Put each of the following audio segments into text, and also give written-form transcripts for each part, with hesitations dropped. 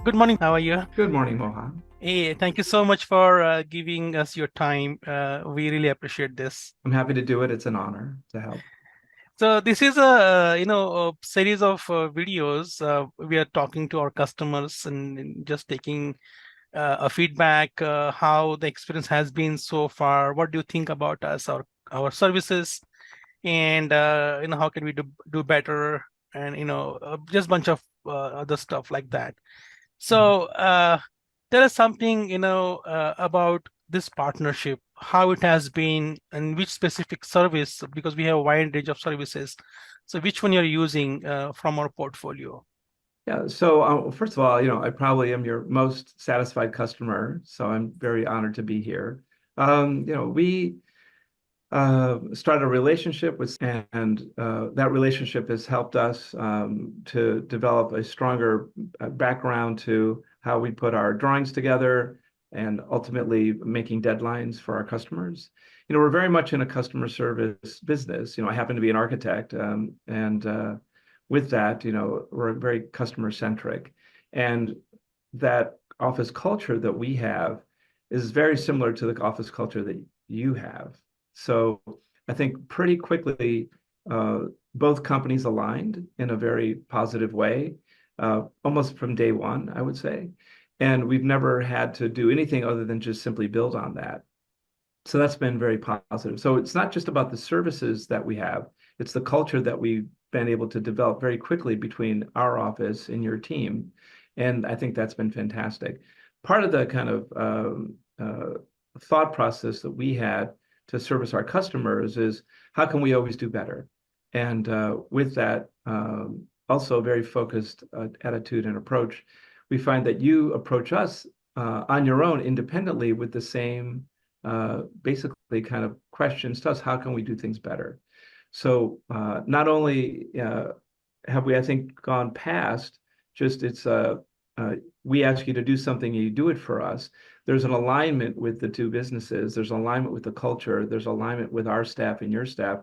Good morning. How are you? Good morning, Mohan. Hey, thank you so much for giving us your time. We really appreciate this. I'm happy to do it. It's an honor to help. So this is a series of videos. We are talking to our customers and just taking a feedback, how the experience has been so far. What do you think about us, our services, and how can we do better, and just bunch of other stuff like that. Mhm. So tell us something, about this partnership, how it has been, and which specific service, because we have a wide range of services. So which one you're using from our portfolio? Yeah. So, first of all, I probably am your most satisfied customer, so I'm very honored to be here. We started a relationship and that relationship has helped us to develop a stronger background to how we put our drawings together and ultimately making deadlines for our customers. We're very much in a customer service business. I happen to be an architect, and with that, we're very customer centric, and that office culture that we have is very similar to the office culture that you have. So I think pretty quickly, uh, both companies aligned in a very positive way, almost from day one, I would say. And we've never had to do anything other than just simply build on that. So that's been very positive. So it's not just about the services that we have, it's the culture that we've been able to develop very quickly between our office and your team. And I think that's been fantastic. Part of the kind of thought process that we had to service our customers is how can we always do better? And with that, also very focused attitude and approach, we find that you approach us on your own independently with the same basically kind of questions to us, how can we do things better? So not only have we, I think, gone past just we ask you to do something and you do it for us. There's an alignment with the two businesses. There's alignment with the culture. There's alignment with our staff and your staff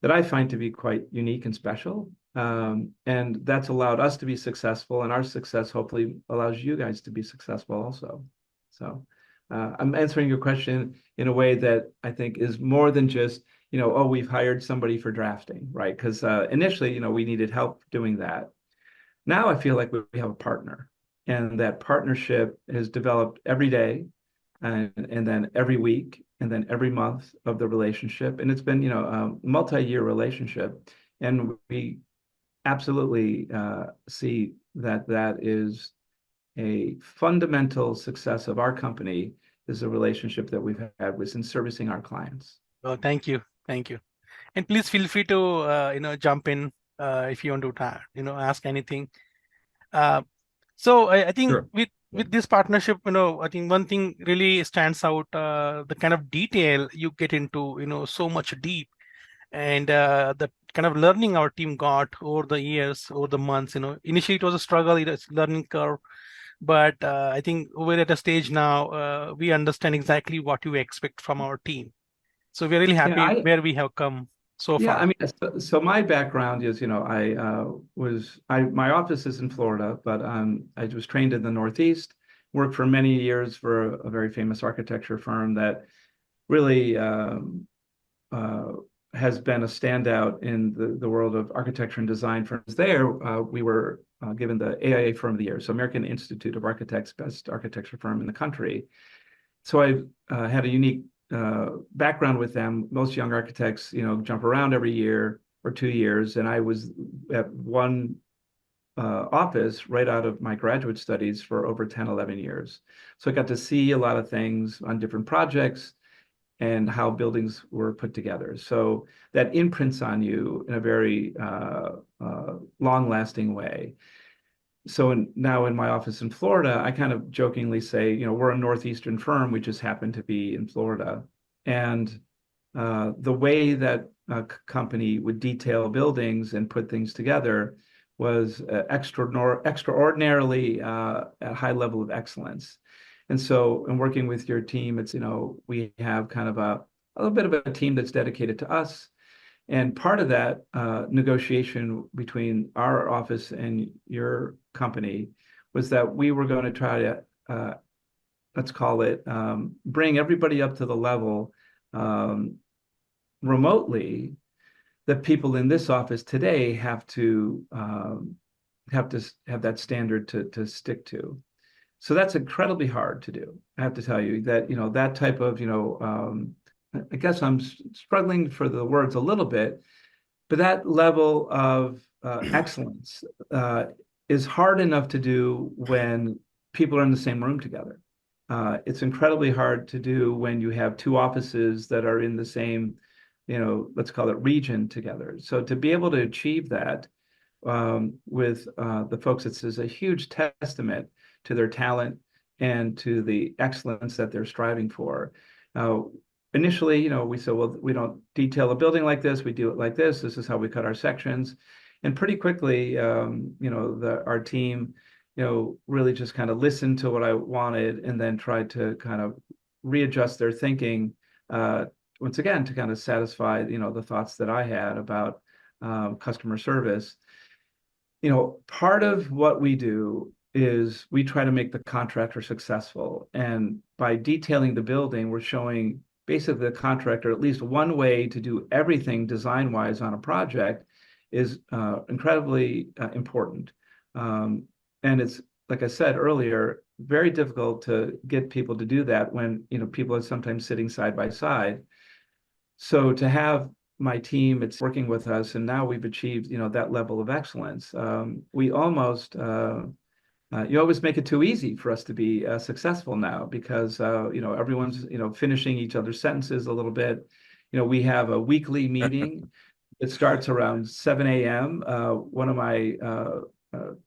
that I find to be quite unique and special. And that's allowed us to be successful, and our success hopefully allows you guys to be successful also. So I'm answering your question in a way that I think is more than just, oh, we've hired somebody for drafting, right? Because initially, we needed help doing that. Now I feel like we have a partner, and that partnership has developed every day, and then every week, and then every month of the relationship. And it's been, a multi-year relationship. And we absolutely see that that is a fundamental success of our company is a relationship that we've had with in servicing our clients. Oh, thank you, and please feel free to jump in if you want to ask anything. Uh, so I think Sure. with this partnership, I think one thing really stands out, the kind of detail you get into, so much deep, and the kind of learning our team got over the years, over the months. Initially it was a struggle, it's a learning curve, but I think we're at a stage now, we understand exactly what you expect from our team. So we're really Yeah, happy I where we have come so Yeah, I far. mean, so my background is, my office is in Florida, but I was trained in the Northeast, worked for many years for a very famous architecture firm that really uh, has been a standout in the world of architecture and design firms. There, we were given the AIA Firm of the Year, so American Institute of Architects, best architecture firm in the country. So I had a unique background with them. Most young architects, jump around every year or 2 years, and I was at one office right out of my graduate studies for over 10, 11 years. So I got to see a lot of things on different projects and how buildings were put together. So that imprints on you in a very long-lasting way. So now in my office in Florida, I kind of jokingly say, we're a Northeastern firm. We just happen to be in Florida. And the way that a company would detail buildings and put things together was extraordinarily a high level of excellence. And so in working with your team, it's, we have kind of a little bit of a team that's dedicated to us. And part of that negotiation between our office and your company was that we were going to try to, let's call it, bring everybody up to the level um, remotely that people in this office today have to have that standard to stick to. So that's incredibly hard to do. I have to tell you that, that type of, I guess I'm struggling for the words a little bit, but that level of excellence is hard enough to do when people are in the same room together. It's incredibly hard to do when you have two offices that are in the same, let's call it region together. So to be able to achieve that with the folks, it's is a huge testament to their talent and to the excellence that they're striving for. Initially, we said, well, we don't detail a building like this. We do it like this. This is how we cut our sections. And pretty quickly, our team, really just kind of listened to what I wanted and then tried to kind of readjust their thinking, once again, to kind of satisfy, the thoughts that I had about customer service. Part of what we do is we try to make the contractor successful. And by detailing the building, we're showing basically the contractor at least one way to do everything design-wise on a project is incredibly important. And it's, like I said earlier, very difficult to get people to do that when, people are sometimes sitting side by side. So to have my team, it's working with us, and now we've achieved, that level of excellence. We almost, you always make it too easy for us to be successful now because, everyone's, finishing each other's sentences a little bit. We have a weekly meeting. It starts around 7 a.m. One of my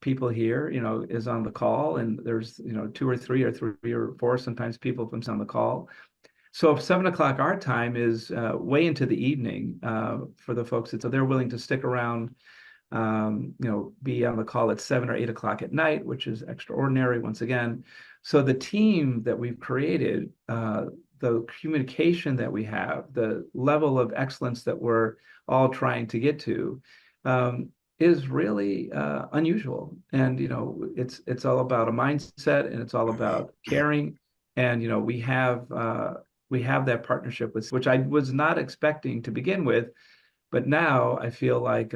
people here, is on the call, and there's, two or three or four sometimes people from on the call. So if 7 o'clock our time is way into the evening for the folks, so they're willing to stick around, be on the call at 7 or 8 o'clock at night, which is extraordinary once again. So the team that we've created, the communication that we have, the level of excellence that we're all trying to get to, is really unusual. And it's all about a mindset, and it's all about caring. And we have that partnership with, which I was not expecting to begin with, but now I feel like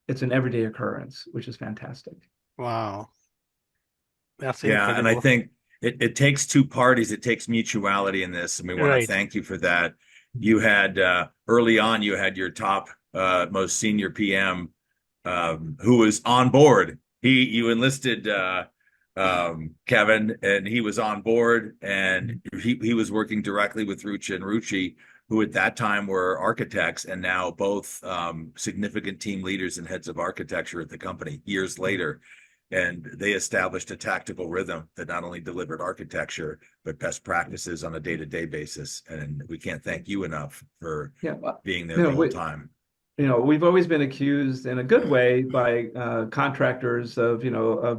it's an everyday occurrence, which is fantastic. Wow, that's Yeah, and I incredible. think it takes two parties. It takes mutuality in this, and we want to Right. thank you for that. You had early on, you had your top most senior PM who was on board. You enlisted Kevin, and he was on board, and he was working directly with Ruchi and Ruchi, who at that time were architects, and now both significant team leaders and heads of architecture at the company years later. And they established a tactical rhythm that not only delivered architecture, but best practices on a day-to-day basis. And we can't thank you enough for being there the whole time. We've always been accused in a good way by contractors of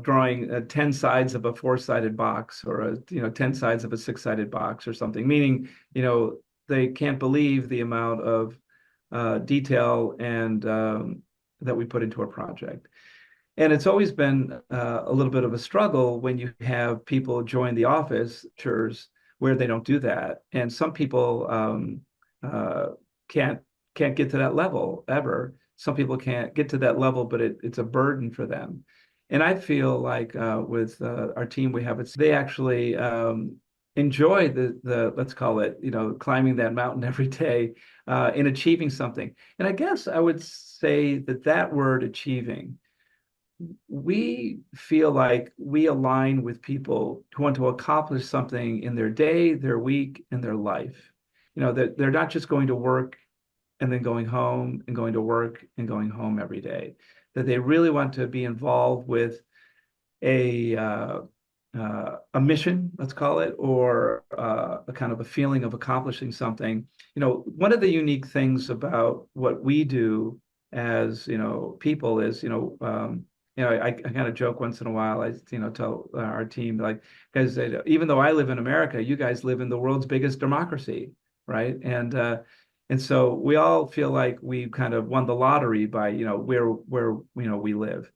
drawing 10 sides of a four-sided box, or 10 sides of a six-sided box or something, meaning, they can't believe the amount of detail and that we put into a project. And it's always been a little bit of a struggle when you have people join the office where they don't do that. And some people can't get to that level ever. Some people can't get to that level, but it's a burden for them. And I feel like with our team we have, they actually enjoy the let's call it, climbing that mountain every day in achieving something. And I guess I would say that word achieving, we feel like we align with people who want to accomplish something in their day, their week, and their life. That they're not just going to work and then going home and going to work and going home every day. That they really want to be involved with a mission, let's call it, or a kind of a feeling of accomplishing something. One of the unique things about what we do as people is, I kind of joke once in a while. I tell our team, like, guys, even though I live in America, you guys live in the world's biggest democracy, right? And so we all feel like we kind of won the lottery by where we live.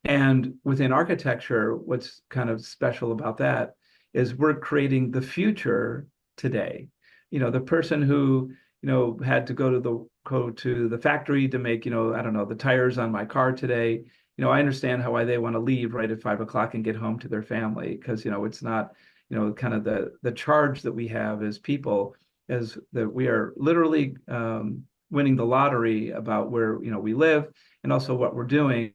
And within architecture, what's kind of special about that is we're creating the future today. The person who, had to go to the factory to make, I don't know, the tires on my car today. I understand why they want to leave right at 5 o'clock and get home to their family, because, it's not, kind of the charge that we have as people is that we are literally winning the lottery about where, we live and also what we're doing.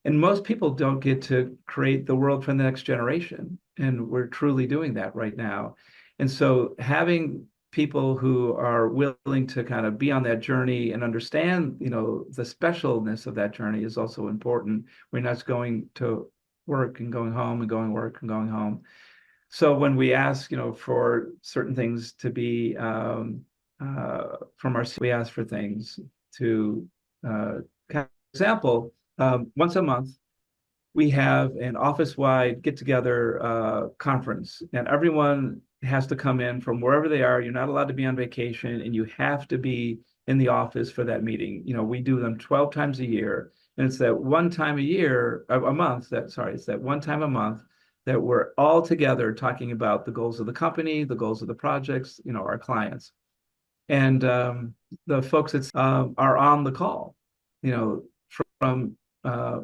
And most people don't get to create the world for the next generation. And we're truly doing that right now. And so having people who are willing to kind of be on that journey and understand, the specialness of that journey is also important. We're not just going to work and going home and going to work and going home. So when we ask, for certain things to be from we ask for things to kind of example. Once a month, we have an office-wide get-together conference, and everyone has to come in from wherever they are. You're not allowed to be on vacation, and you have to be in the office for that meeting. We do them 12 times a year, and it's that one time a year, a month, it's that one time a month that we're all together talking about the goals of the company, the goals of the projects, our clients. And the folks that are on the call, from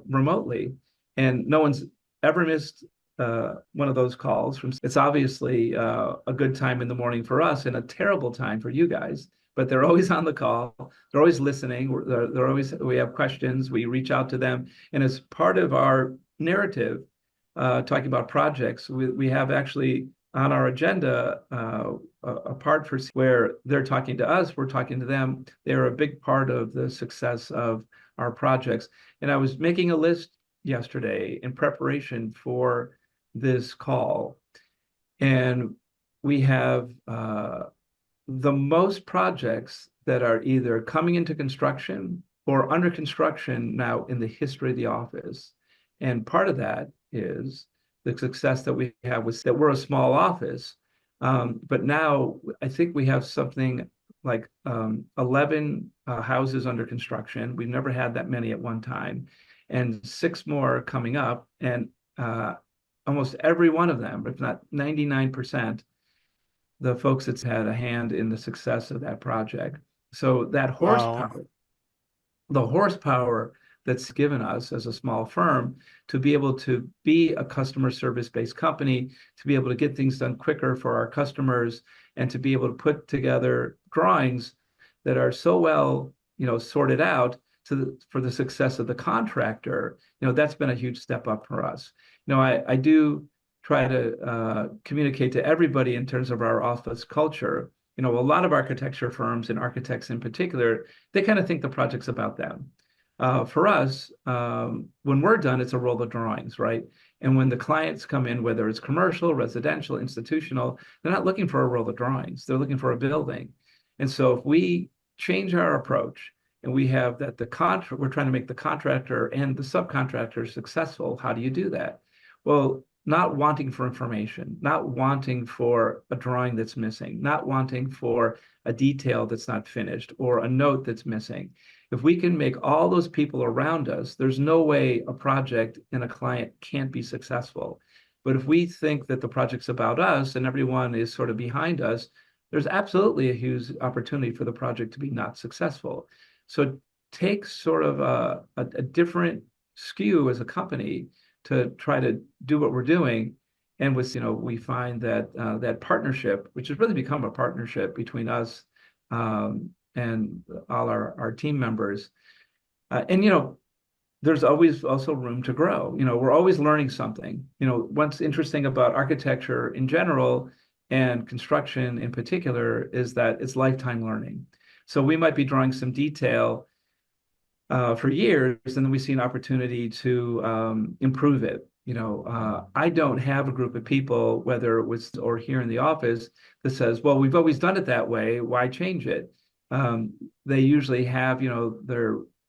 remotely, and no one's ever missed one of those calls. It's obviously a good time in the morning for us and a terrible time for you guys, but they're always on the call. They're always listening. They're always, we have questions, we reach out to them. And as part of our narrative, talking about projects, we have actually on our agenda a part for where they're talking to us, we're talking to them. They're a big part of the success of our projects. And I was making a list yesterday in preparation for this call, and we have the most projects that are either coming into construction or under construction now in the history of the office. And part of that is the success that we have with that we're a small office, but now I think we have something like 11 houses under construction. We've never had that many at one time, and 6 more coming up. And almost every one of them, if not 99%, the folks that's had a hand in the success of that project. So that horsepower, the horsepower that's given us as a small firm to be able to be a customer service-based company, to be able to get things done quicker for our customers, and to be able to put together drawings that are so well, sorted out for the success of the contractor. That's been a huge step up for us. I do try to communicate to everybody in terms of our office culture. A lot of architecture firms and architects in particular, they kind of think the project's about them. For us, when we're done, it's a roll of drawings, right? And when the clients come in, whether it's commercial, residential, institutional, they're not looking for a roll of drawings. They're looking for a building. And so if we change our approach and we have that we're trying to make the contractor and the subcontractor successful, how do you do that? Well, not wanting for information, not wanting for a drawing that's missing, not wanting for a detail that's not finished or a note that's missing. If we can make all those people around us, there's no way a project and a client can't be successful. But if we think that the project's about us and everyone is sort of behind us, there's absolutely a huge opportunity for the project to be not successful. So take sort of a different skew as a company to try to do what we're doing. And with, we find that that partnership, which has really become a partnership between us and all our team members. And, there's always also room to grow. We're always learning something. What's interesting about architecture in general and construction in particular is that it's lifetime learning. So we might be drawing some detail for years, and then we see an opportunity to improve it. I don't have a group of people, whether it was or here in the office, that says, well, we've always done it that way, why change it? They usually have,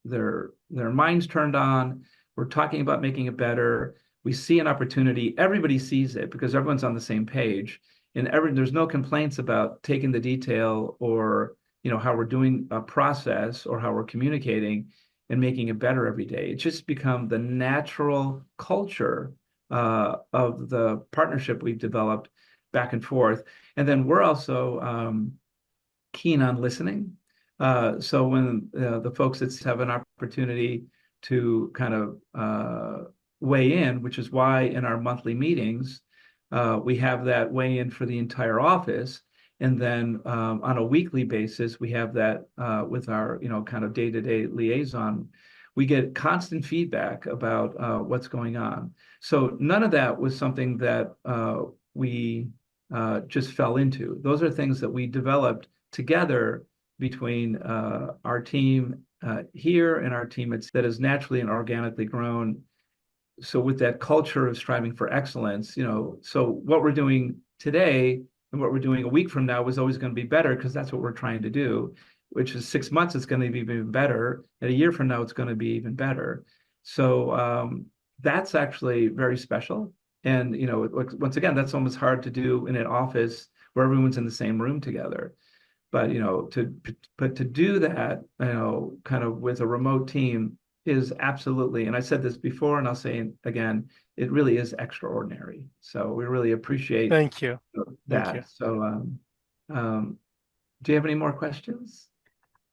their minds turned on. We're talking about making it better. We see an opportunity. Everybody sees it because everyone's on the same page, and there's no complaints about taking the detail or how we're doing a process or how we're communicating. and making it better every day. It's just become the natural culture of the partnership we've developed back and forth. And then we're also keen on listening. So when the folks that have an opportunity to kind of weigh in, which is why in our monthly meetings, we have that weigh in for the entire office. And then on a weekly basis, we have that with our, kind of day-to-day liaison. We get constant feedback about what's going on. So none of that was something that we just fell into. Those are things that we developed together between our team here and our team that has naturally and organically grown. So with that culture of striving for excellence, so what we're doing today and what we're doing a week from now is always going to be better, because that's what we're trying to do, which is 6 months, it's going to be even better. And a year from now, it's going to be even better. So that's actually very special. And, once again, that's almost hard to do in an office where everyone's in the same room together. But, to do that, kind of with a remote team is absolutely, and I said this before and I'll say it again, it really is extraordinary. So we really appreciate Thank you. that. Thank you. So do you have any more questions?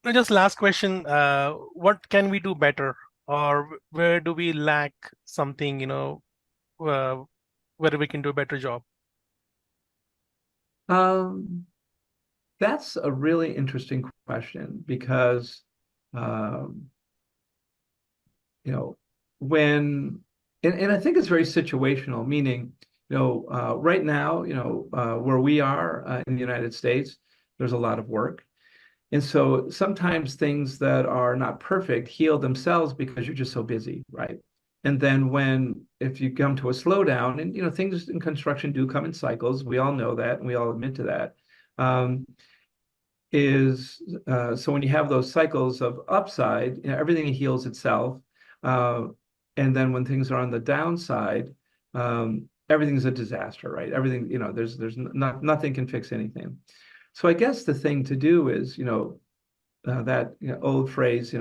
No, just last question. What can we do better, or where do we lack something, where we can do a better job? That's a really interesting question, because when and I think it's very situational, meaning, right now, where we are in the United States, there's a lot of work. And so sometimes things that are not perfect heal themselves because you're just so busy, right? And then if you come to a slowdown, and things in construction do come in cycles, we all know that, and we all admit to that. So when you have those cycles of upside, everything heals itself. And then when things are on the downside, everything's a disaster, right? Everything, there's nothing can fix anything. So I guess the thing to do is, that old phrase,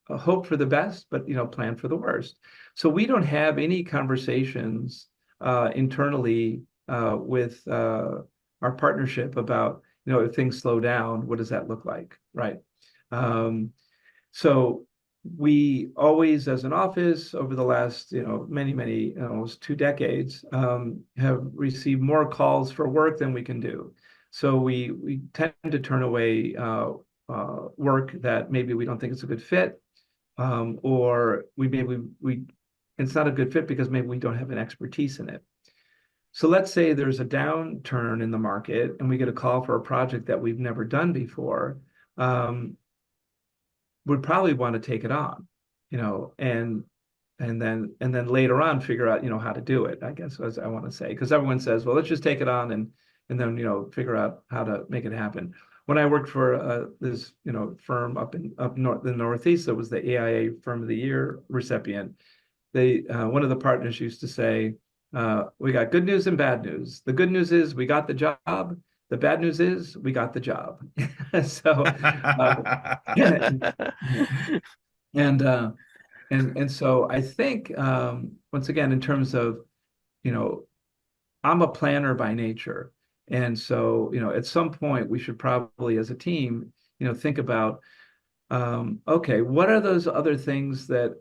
hope for the best, but plan for the worst. So we don't have any conversations internally with our partnership about, if things slow down, what does that look like, right? So we always, as an office, over the last, many, almost 2 decades, have received more calls for work than we can do. So we tend to turn away work that maybe we don't think is a good fit, or it's not a good fit because maybe we don't have an expertise in it. So let's say there's a downturn in the market and we get a call for a project that we've never done before. We'd probably want to take it on, and then later on figure out, how to do it, I guess, as I want to say, because everyone says, well, let's just take it on and then, figure out how to make it happen. When I worked for this, firm up north, the Northeast, that was the AIA Firm of the Year recipient, one of the partners used to say, we got good news and bad news. The good news is we got the job. The bad news is we got the job. So, and so I think, once again, in terms of, I'm a planner by nature. And so, at some point we should probably, as a team, think about, okay, what are those other things that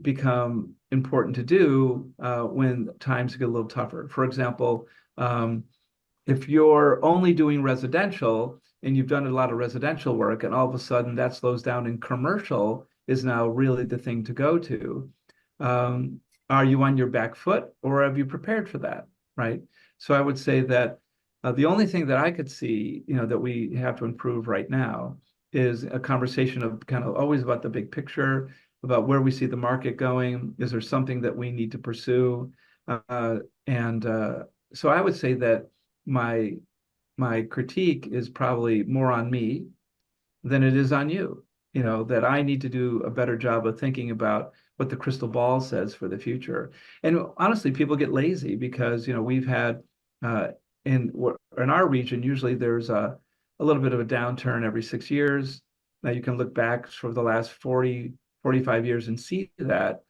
become important to do when times get a little tougher? For example, if you're only doing residential and you've done a lot of residential work, and all of a sudden that slows down and commercial is now really the thing to go to, are you on your back foot, or have you prepared for that, right? So I would say that the only thing that I could see, that we have to improve right now is a conversation of kind of always about the big picture, about where we see the market going. Is there something that we need to pursue? So I would say that my critique is probably more on me than it is on you, that I need to do a better job of thinking about what the crystal ball says for the future. And honestly, people get lazy because, we've had, in our region, usually there's a little bit of a downturn every 6 years. Now you can look back for the last 40 45 years and see that.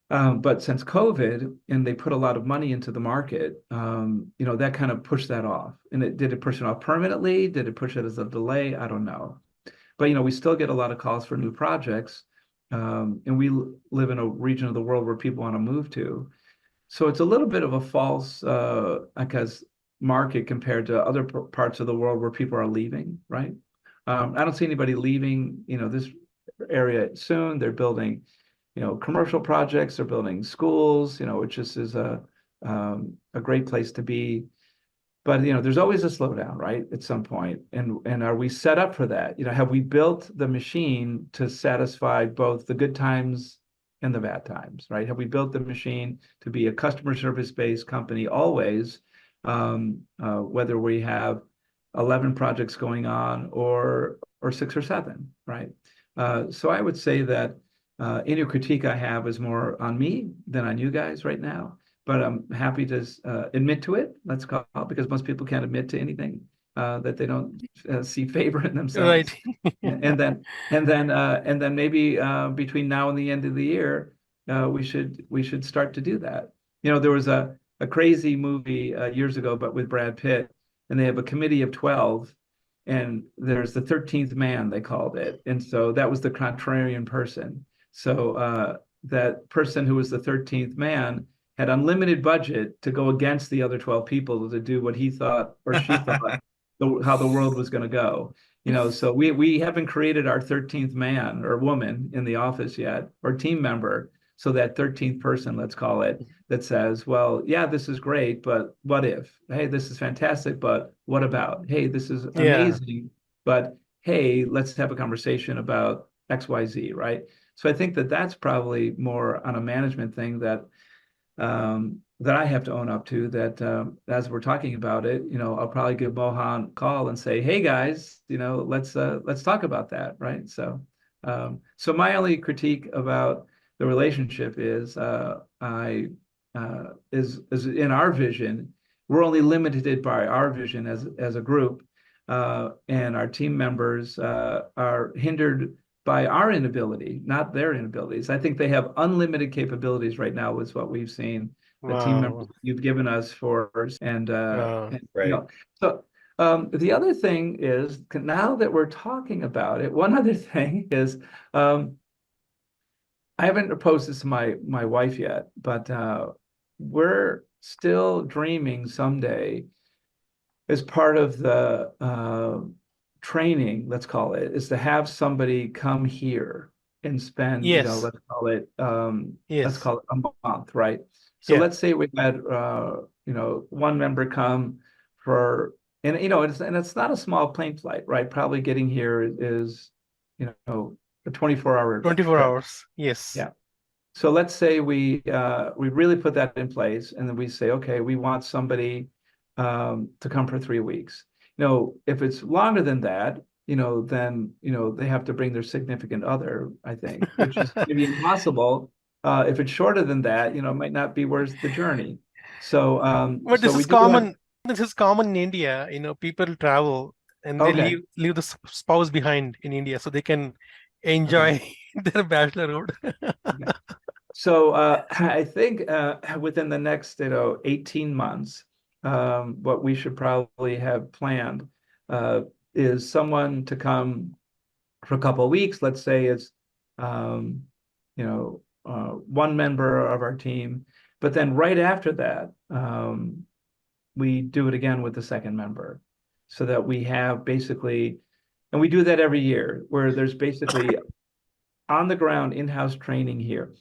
But since COVID, and they put a lot of money into the market, that kind of pushed that off. And did it push it off permanently? Did it push it as a delay? I don't know. But we still get a lot of calls for new projects, and we live in a region of the world where people want to move to. So it's a little bit of a false, market compared to other parts of the world where people are leaving, right? I don't see anybody leaving, this area soon. They're building, commercial projects, they're building schools, which just is a great place to be. But there's always a slowdown, right? At some point. And are we set up for that? Have we built the machine to satisfy both the good times and the bad times, right? Have we built the machine to be a customer service-based company always, whether we have 11 projects going on or 6 or 7, right? So I would say that any critique I have is more on me than on you guys right now. But I'm happy to admit to it, let's call it, because most people can't admit to anything that they don't see favor in themselves. Right. and then maybe between now and the end of the year, we should start to do that. There was a crazy movie years ago, but with Brad Pitt, and they have a committee of 12, and there's the 13th man, they called it, and so that was the contrarian person. So that person who was the 13th man had unlimited budget to go against the other 12 people to do what he thought or she thought how the world was going to go. So we haven't created our 13th man or woman in the office yet, or team member. So that 13th person, let's call it, that says, well, yeah, this is great, but what if? Hey, this is fantastic, but what about? Hey, this is amazing, but hey, let's have a conversation about XYZ, right? So I think that that's probably more on a management thing that I have to own up to, that as we're talking about it, I'll probably give Mohan a call and say, hey guys, let's talk about that, right? So my only critique about the relationship is is in our vision, we're only limited by our vision as a group, and our team members are hindered by our inability, not their inabilities. I think they have unlimited capabilities right now, is what we've seen. The team members you've given us for, and Right. So the other thing is, now that we're talking about it, one other thing is, I haven't proposed this to my wife yet, but we're still dreaming someday, as part of the training, let's call it, is to have somebody come here and spend, Yes. let's call it Yes. a month, right? So Yeah. let's say we had one member come for, and it's not a small plane flight, right? Probably getting here is a 24-hour 24 trip. hours. Yes. Yeah. So let's say we really put that in place, and then we say, okay, we want somebody to come for 3 weeks. If it's longer than that, then they have to bring their significant other, I think, which is maybe impossible. If it's shorter than that, it might not be worth the journey. So, But this we is do have. common. This is common in India. People travel and they Okay. leave the spouse behind in India so they can enjoy Okay. their bachelorhood. Okay. So I think within the next 18 months, what we should probably have planned is someone to come for a couple of weeks. Let's say it's one member of our team, but then right after that, we do it again with the second member, so that we have basically, and we do that every year, where there's basically on the ground in-house training here,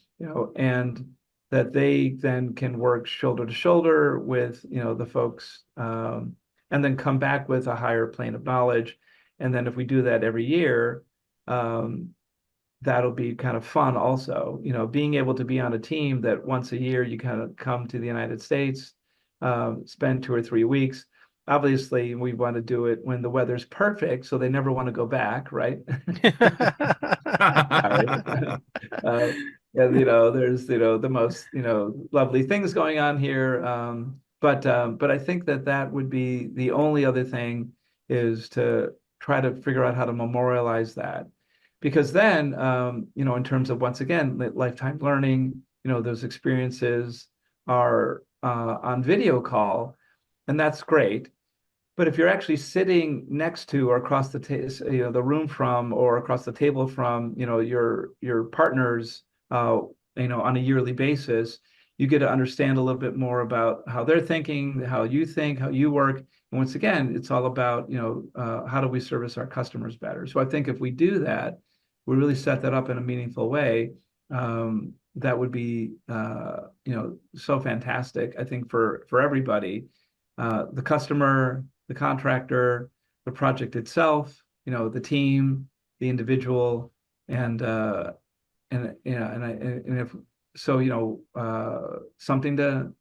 and that they then can work shoulder to shoulder with, the folks, and then come back with a higher plane of knowledge. And then if we do that every year, that'll be kind of fun also, being able to be on a team that once a year you kind of come to the United States, spend 2 or 3 weeks. Obviously, we want to do it when the weather's perfect, so they never want to go back, right? And there's the most lovely things going on here, but I think that would be the only other thing, is to try to figure out how to memorialize that. because then, in terms of, once again, lifetime learning, those experiences are on video call, and that's great. But if you're actually sitting next to or across the room from, or across the table from, your partners, on a yearly basis, you get to understand a little bit more about how they're thinking, how you think, how you work. And once again, it's all about, how do we service our customers better? So I think if we do that, we really set that up in a meaningful way. That would be, so fantastic, I think, for everybody, the customer, the contractor, the project itself, the team, the individual, and if so, something to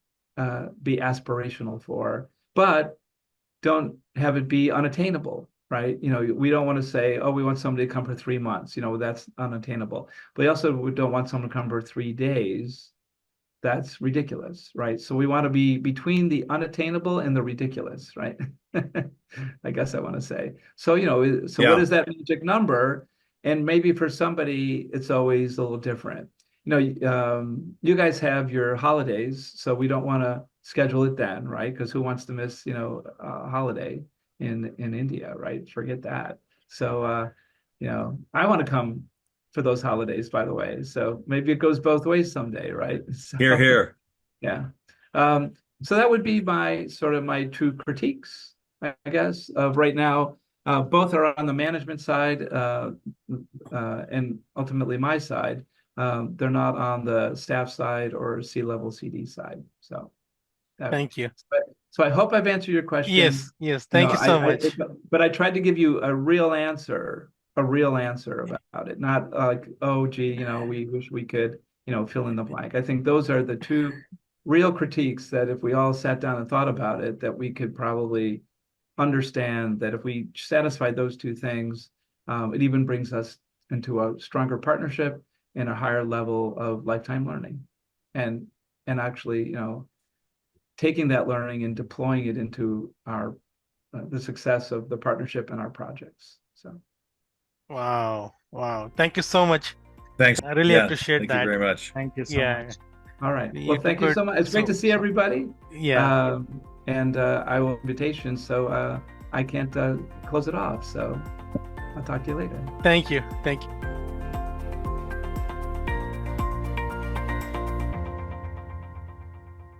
be aspirational for, but don't have it be unattainable, right? We don't want to say, oh, we want somebody to come for 3 months, that's unattainable. But we also don't want someone to come for 3 days. That's ridiculous, right? So we want to be between the unattainable and the ridiculous, right? I guess I want to say. So, what is that magic number? And maybe for somebody, it's always a little different. You guys have your holidays, so we don't want to schedule it then, right? Because who wants to miss, a holiday in India, right? Forget that. So, I want to come for those holidays, by the way. So maybe it goes both ways someday, right? So, Here, here. Yeah. So that would be my two critiques, I guess, of right now. Both are on the management side, and ultimately my side. They're not on the staff side or C-level CD side. So Thank you. So I hope I've answered your question. Yes. Thank you so much. But I tried to give you a real answer about it, not like, oh, gee, we wish we could, fill in the blank. I think those are the two real critiques that if we all sat down and thought about it, that we could probably understand that if we satisfied those two things, it even brings us into a stronger partnership and a higher level of lifetime learning, and actually, taking that learning and deploying it into our the success of the partnership and our projects. So. Wow. Thank you so much. Thanks. I really appreciate that. Thank you very much. Thank you so much. All right. Well, thank you so much. It's great to see everybody. Yeah. And I will invitation, so I can't close it off. So I'll talk to you later. Thank you.